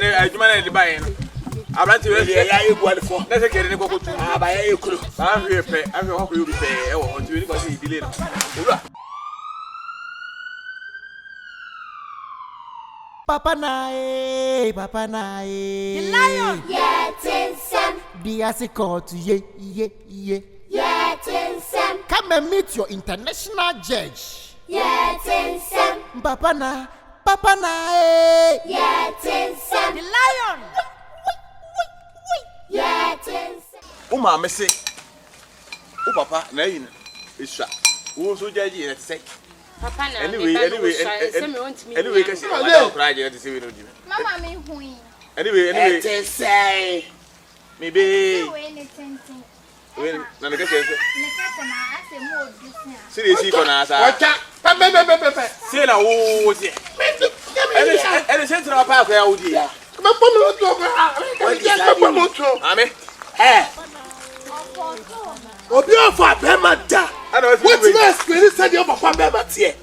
adwuma na de bae no. Abranti we ya ebuadefo. Na se kere ne kokotu. Ba ya ekuro. Ba hwe pe, ahwe ho ko yobi pe e wo ho nti we ni ko se idile no. Owura. Papa nae. The lion. Yetinsem. DUASE COURT, yeah. Yetinsem. Come and meet your international judge. Yetinsem. Papa nae. Yetinsem. The lion. Yetinsem. O ma me se. O papa na yin. Isha. Wo so judge na say. Papa na Anyway, kasi I don't cry to see we no give. Mama me hui. Anyway. It say Maybe. When Na na kasi. na ase mo business. Seriously kona sa. Wacha. Pe. Say na wo say. Ele central park ya odi. Me pomo to ko. Ame. Obi ofa be mada. What you explain said your papa be matie.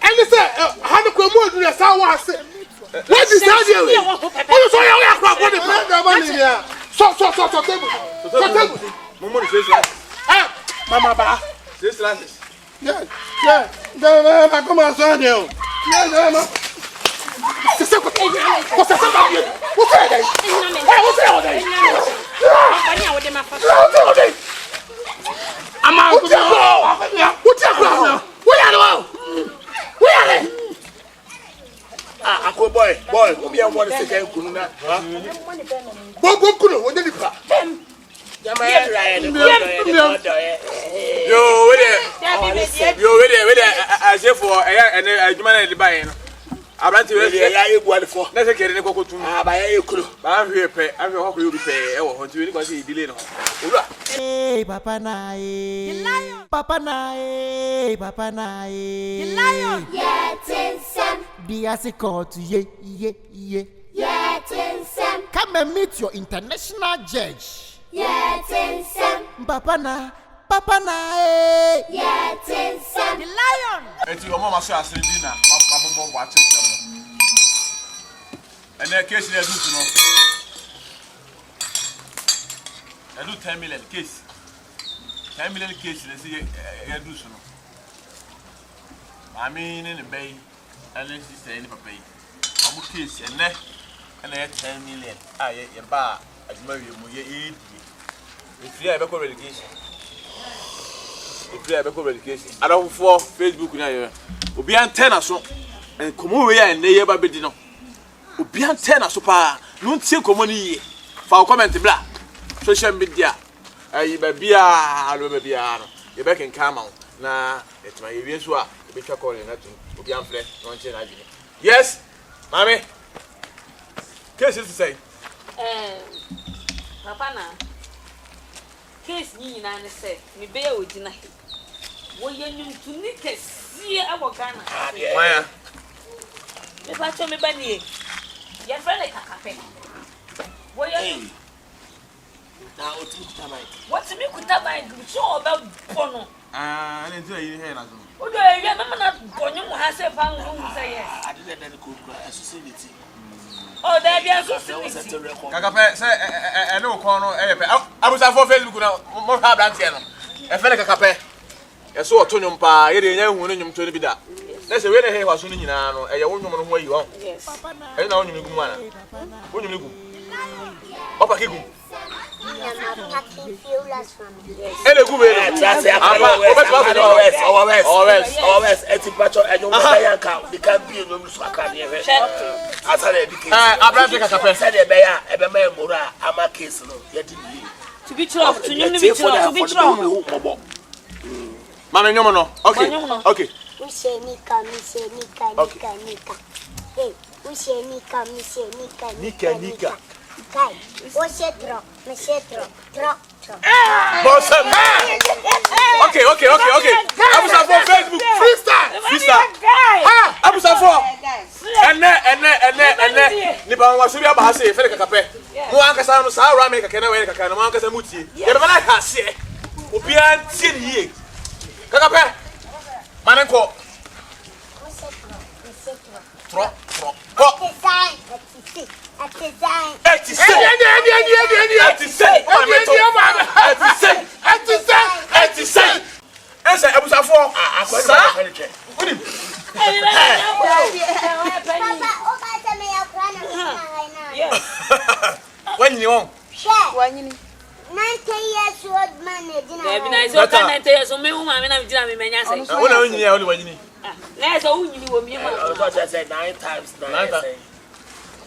And say how the kwemu odu na sa wa ase. What is that you? What so ya kwa kwa the man here. So table. Momo ni say Mama ba. this last. Yeah. Da come on so there. Yeah, no. What's that? What's that? I'm out. What's that? Where are they? Uncle boy, we are one second. Kuna. Go, what did you call? Yo, wait there. I say for and adwuma na de bae no. Abranti we ya ebuadefo. Na se kere ne kokotu. Ba ya ekuro. Ba hwe pe, ahwe ho ko yobi pe e wo ho nti we ni ko se idile no. Owura. Papa nae. The lion. Papa nae. The lion. Yetinsem. DUASE COURT, yeah. Yetinsem. Come and meet your international judge. Yetinsem. Papa nae. Yetinsem. The lion. Eti o mo ma so asiri bi na mabombo bo acheche no. Ene case na do no. Edu 10 million case. 10 million case na say e do so no. Mami ni ne bay, ene sister ni papa yi. Amu case ene 10 million. Ye ba adwuma wi mu ye e die. If you ever call relegation. If you ever call relegation. I don't for Facebook na ye. Obi antena so. En komo we ya ne ye ba bedi no. Obi antena so pa. No ntie komo ni ye. Fa comment bla. Social media. Ayi ba bia, alo ba bia no. Ye be ken kama na etma ye wi so a be twa call na tu. Obi amfre no ntie na adwene. Yes. Mami. Case is to say. Papa na. Case ni na ne say me be odina he. Wo yanyum tuni kesi abogana. Why? Me ba cho me ba ni. Ye friend like kakape. Wo yanyum. Na otuta mai. What me kuta ba so about bono. I didn't tell you here na so. O do e na na bonyo mo ha se fa ngu say yes. I didn't let go society. Oh, there be a society. Kakape say ene o kon no e pe. Abusa for Facebook na mo ha brand here no. E fe le kakape. E so oto nyum pa ye de nya hu no nyum to ni bi da. Na se we na he wa so ni nyina no e ye wo nyum no ho ayi wo. Yes. E na wo nyum gu ana. Wo nyum gu. Opa ki gu. Ele gu be always eti pacho enyo ba yanka the can be no so aka de he asale bi case Abraham kakape said e be ya e be ma emura ama case no ye di ni To be true, to be true. Mama nyomo no. Okay. Okay. Nika. Hey, Nika. Kai, drop. Okay. Abusa for Facebook. Freestyle. Abusa for. Ene. Ni ba wa so bi aba ha se fere kakape. Mo an kasa no sa ra me kakana we kakana mo an kasa mutie. Ye be na ha se. Obi an tie ni ye. Kakape. Manenko. Tro. When you want? 90 years old man, nice. Okay, 90 years old man, I'm not going to say. When are you only when you need? Let's all you will be. I said 9 times 9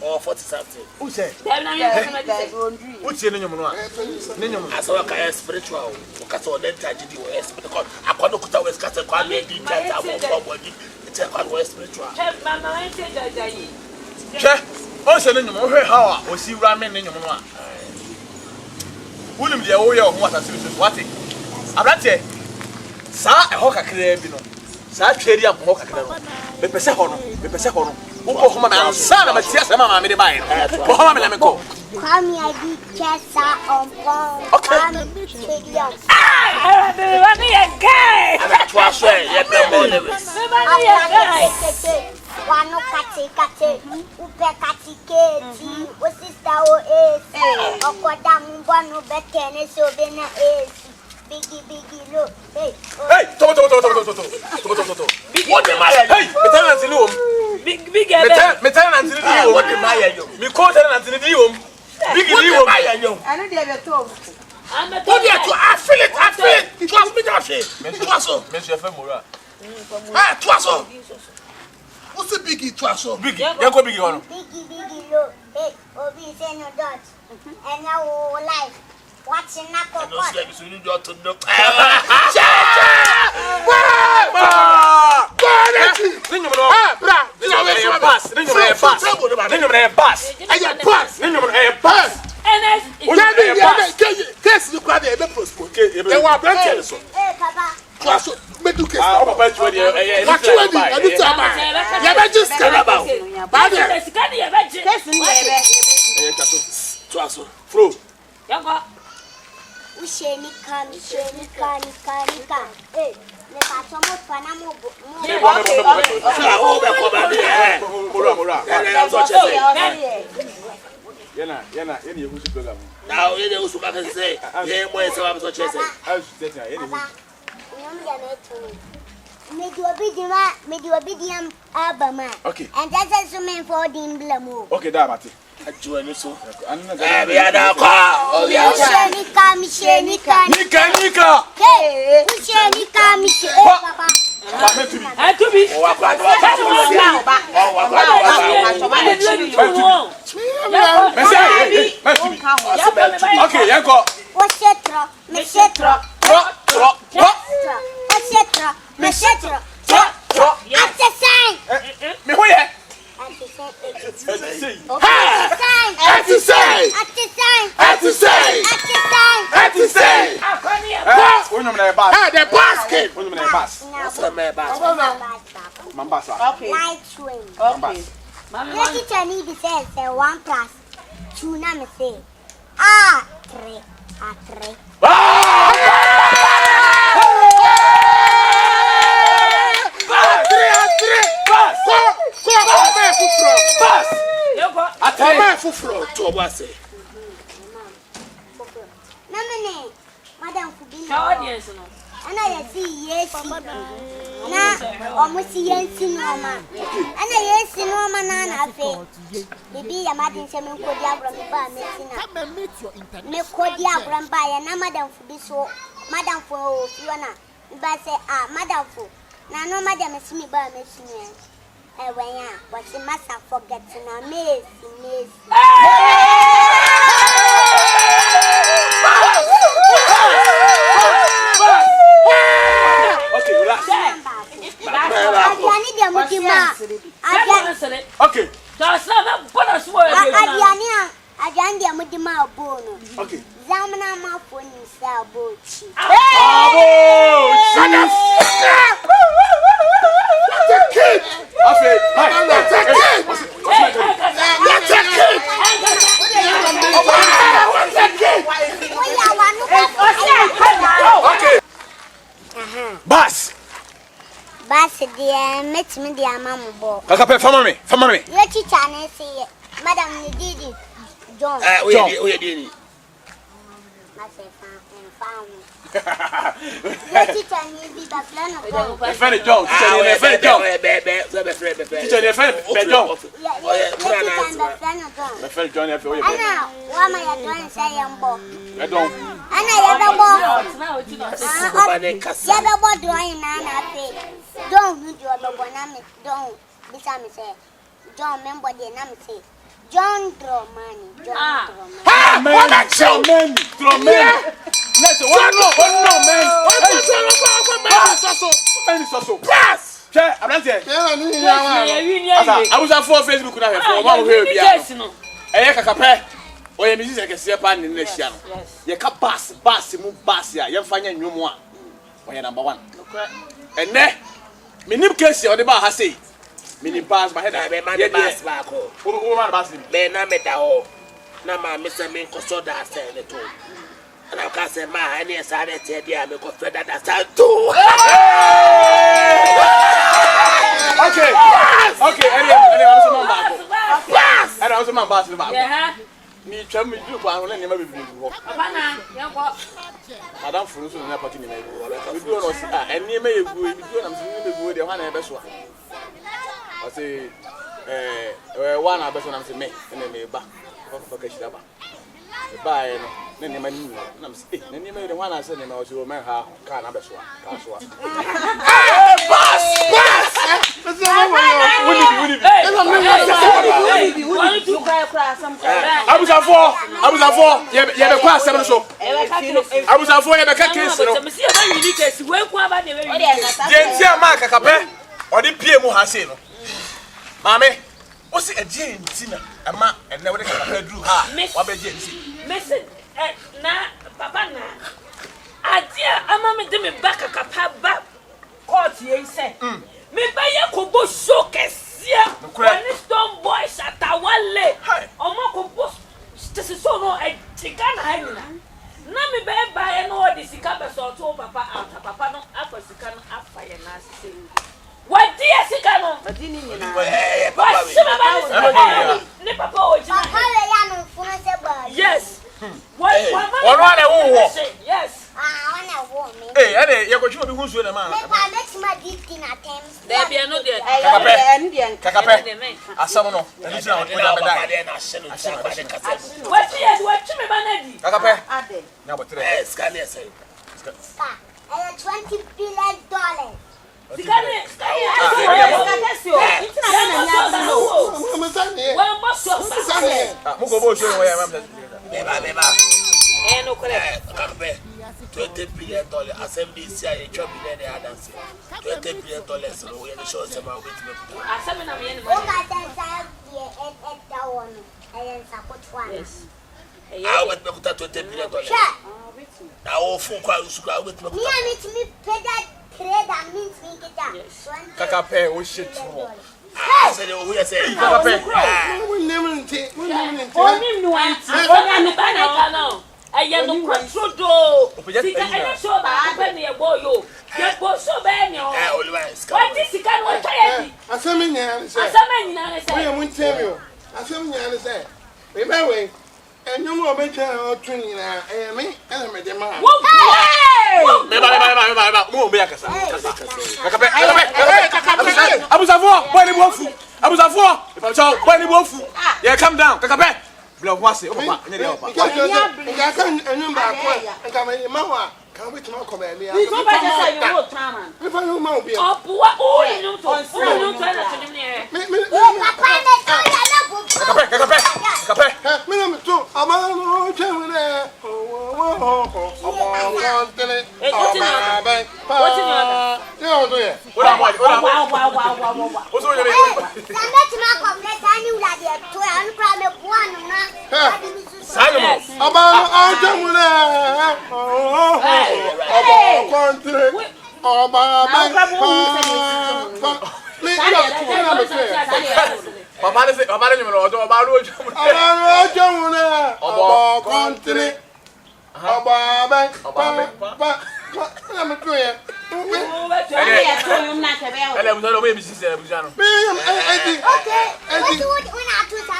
or 40 something. Who said? What's your name? I saw a spiritual. Because all that I did was because I can't put away scattered quite maybe that body. It's a quite spiritual. Also, in your how was see ramen in your mama. Wouldn't be a way of what I see what it. I'm not saying, Sir, a hawker crabino. Sir, Cherry up hawker. The Pesahon, the Pesahon. Who come and son of a tears, Mamma made a buy. Mohammed, let me go. Come here, big chest on phone. I'm a guy. That's why I say, let them all live. One kate, upe katiketi, o sister o esi, okoda mubano betene so bena esi, biggie look, hey, Toto. What the matter? Hey, Metan and Zilum. Big, Metan and Zilum. What the matter? Me caught and Zilum. Biggie, I know they have a talk. I feel it. Trust me, Trust Monsieur Femora. Trust What's the biggie Trasso? Biggie, you go biggie one. biggie look, hey, Obi say no dot, and now life, watching that I know sleep so you got to know. Hey, now, you know, so I can say, yeah, boys, so I'm such a say. Medium Abama. Okay. And that's a man for the emblem. Okay, that matter. I join you so. I'm not Nika. Hey, Papa. To be. Okay, you go. Madam Kubina. And I see yes, now almost yes, Norma. And I yes, Norma, Nana, maybe a Martin Semen Codia Bramba, Miss Codia Bramba, and Madam Fubiso, Madam for Fiona. But say, Madam Fu. Now, no, Madam is me by Miss. What's the matter for getting a miss? Okay, relax. Okay. Okay. Bass, dear, met me, dear mamma. Kaka, family. Your teacher, say, Madam, you did it. John. We did it. Your teacher needs be the plan of God. My friend John. Teacher, John. My friend John, if you're Anna, why am I going to say I'm born? I don't. Anna, you're born drawing Anna. Don't do your bonnet. Don't be some say. John, remember the name say. John draw money. John draw money. Throw men. Let's one no man. Yes. Che, I'm there. I was on Facebook na for one here bia. Eh kakape. Oye mi sise kese pa ni na hia no. Ye ka bass mu bass ya. Ye mfa nya nwom a. Oye number 1. Enne minim case o de ba ha sei. Minim bass ba head. Be man bass ba ko. Wo man bass ni. Me na me da ho. Na ma me se me nkoso da se le to. And I can't say, ma, I need to say, I make a friend that I do. Okay, and I was a man bass. Me, chum, you do one and never be before. Madame Fruits and Napaki, we do not see, and you may go with the one best one. I say, one I best one, I'm saying, and then back for Kashaba. Bye, then you may the one I said, and I was your man, how can I best one? I was at four. You have a class 7 so. I was at 4. You have a case. Mark a cape or the PM has seen. Mammy, what's a Jane Tina? A man and never drew her. What a Jane? Listen, na papa na. Adia, ama me de me back a capa court ye say. Me buy a kubo showcase. When stone boy Shatawale, Omo compose, this is so no a chicken hanging. Nami buy no this capa so to papa out, papa no apple sican up fire nasty. What dear Sicano? I didn't yes. Yes. Hey, you're going to be who's with a man. There be another. I summon no. What's $20 billion. $20 billion. Assembly say $12 billion dance. $20 billion. So we are show some of it. Yes. I want to put $20 billion. Now full crowd should with me. Kakape, we shit. I said, we are saying, I am no control do. I saw that when you boy you. You go so bad no. What is the kind of try? Asamenya say. We won't tell you. Asamenya say. Remember and you more better training me and me the man. Yeah, come down. Kakape. Blow what's it? Papa. Can we talk about me? We go back to say you time. If I don't know,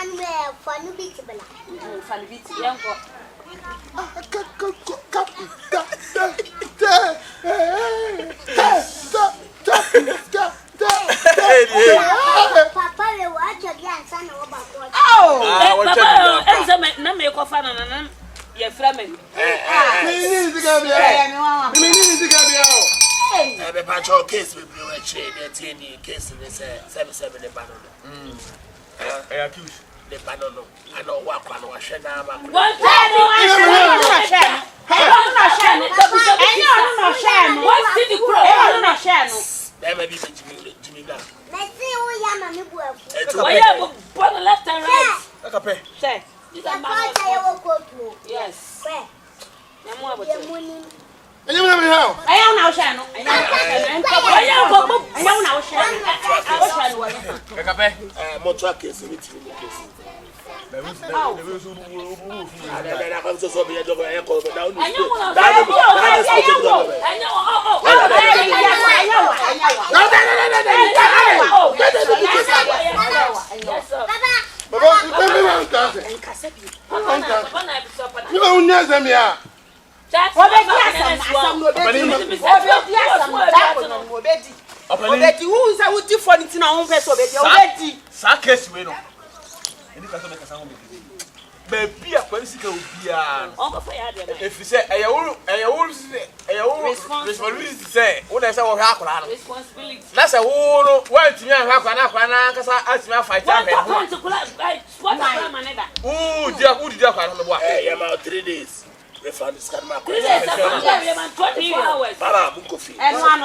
fan where for no beach. Fan beat, young boy. Papa, you watch your grandson over. Oh, Papa, and some number of fun and your family. The patrol case will be a chain, a tiny case in the 7 the banana. I accuse the banana. I know what one was shed now. What time what's the crow? There may be Jimmy Gunn. Let's see who you are my left and right. Like a pay. Say, yes. And you never know. I am now channel. I am now channel. Like a pay. More truck is in it. Baby, a quantity of beer. If you say, I responsibility say, what I say, responsibility. That's a whole word to me. I have because I asked me to fight. Oh, dear, who did I am out 3 days. Refund this kind of 3 days. 24 hours. Baba, Mukofi. And one.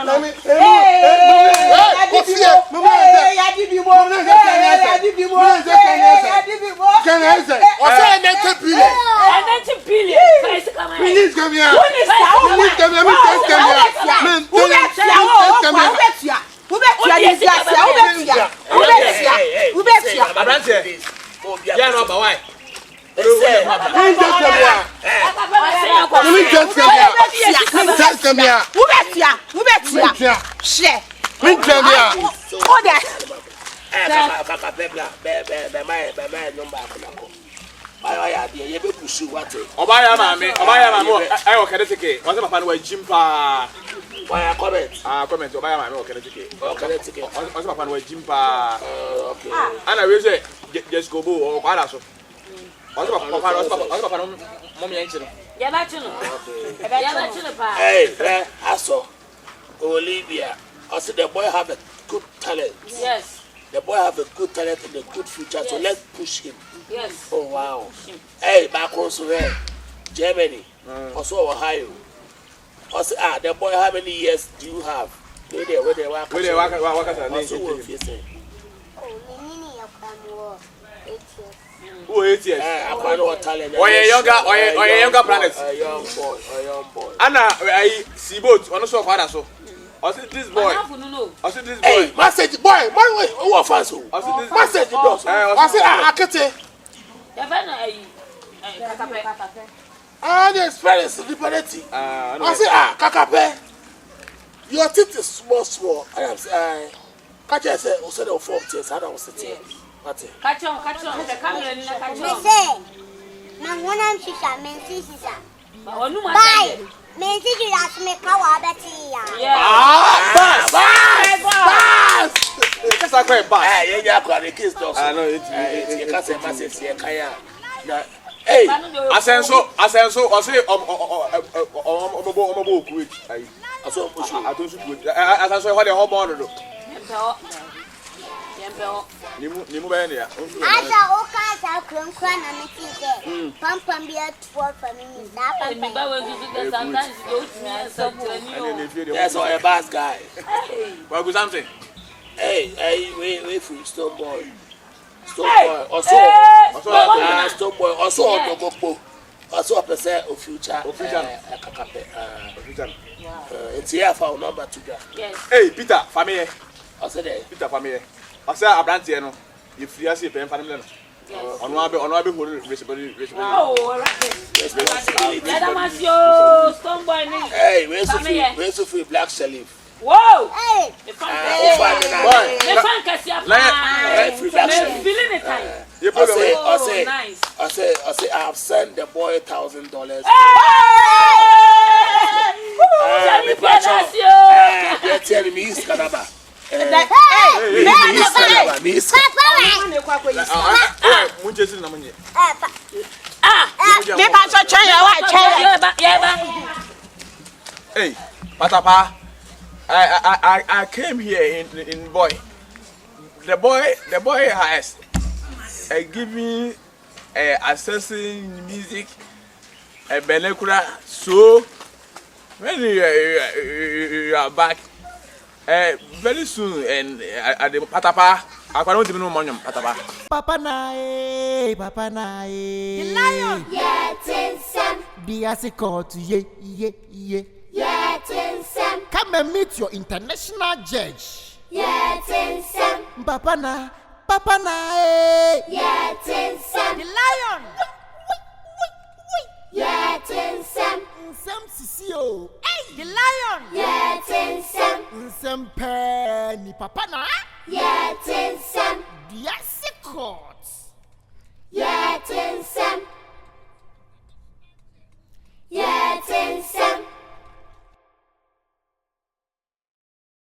Obaya mami, I will get ticket. What's my fan way Jimpa? Why comment? Comment Obaya mami, okay, ticket. Okay, ticket. What's my fan way Jimpa? Okay. And I will say, just go or Quadaso. What's my fan, Mommy Angel? Hey, I saw Olivia. I said the boy have a good talent. Yes. The boy have a good talent and a good future, so let's push him. Yes. Oh wow. Hey, back also there, Germany, also Ohio. Also, the boy, how many years do you have? Where they work? Where they work? Oh, 8 years. I quite know what talent. Or a younger planet. A young boy. Anna, I see both. Also, father so. I see this boy. I see this boy. Hey, message boy. My way. Who offers who? I see this message does. I say I can't. The experience is liberty. I say Kakape. Your teeth is small. I am say catch I say also the 4 years. I don't say. Catch on. The camera in the catch on. Say, now when I'm shisha, men shisha. Bye. Men shisha ask me how betty. Bas. Just like a bus. Hey, you have got the kids also. I know it. You can't say massive here, Kaya. Hey, Asenso, I say, quick. I saw push. I don't shoot. I saw what the whole morning. Nimu Benia. As a Oka, Cran and Missy, Pump and beer 12 for me. That's all a bad guy. Well, good something. Hey, wait for Stone Boy. Also, also a percent of future. It's here for number 2. Hey, Peter, family. I said, Peter, family. I said, I'm not here. You free as a pen family. On one responsibility. Oh, Stone Boy. Hey, where's the free black sheriff? Whoa! Hey! The fan can see a feeling it. I say, I have sent the boy $1,000. They're telling me he's Canada. Hey, Patapa, I came here in boy. The boy has giving assessing music a Benekura. So when you are back very soon and at the Patapa, I don't even know money Patapa. Papa nae. The lion. DUASE COURT, yeah. Come and meet your international judge. Papa nae. The lion. Nsem sisio. The lion. Nsem pe ni papa na. DUASE COURT.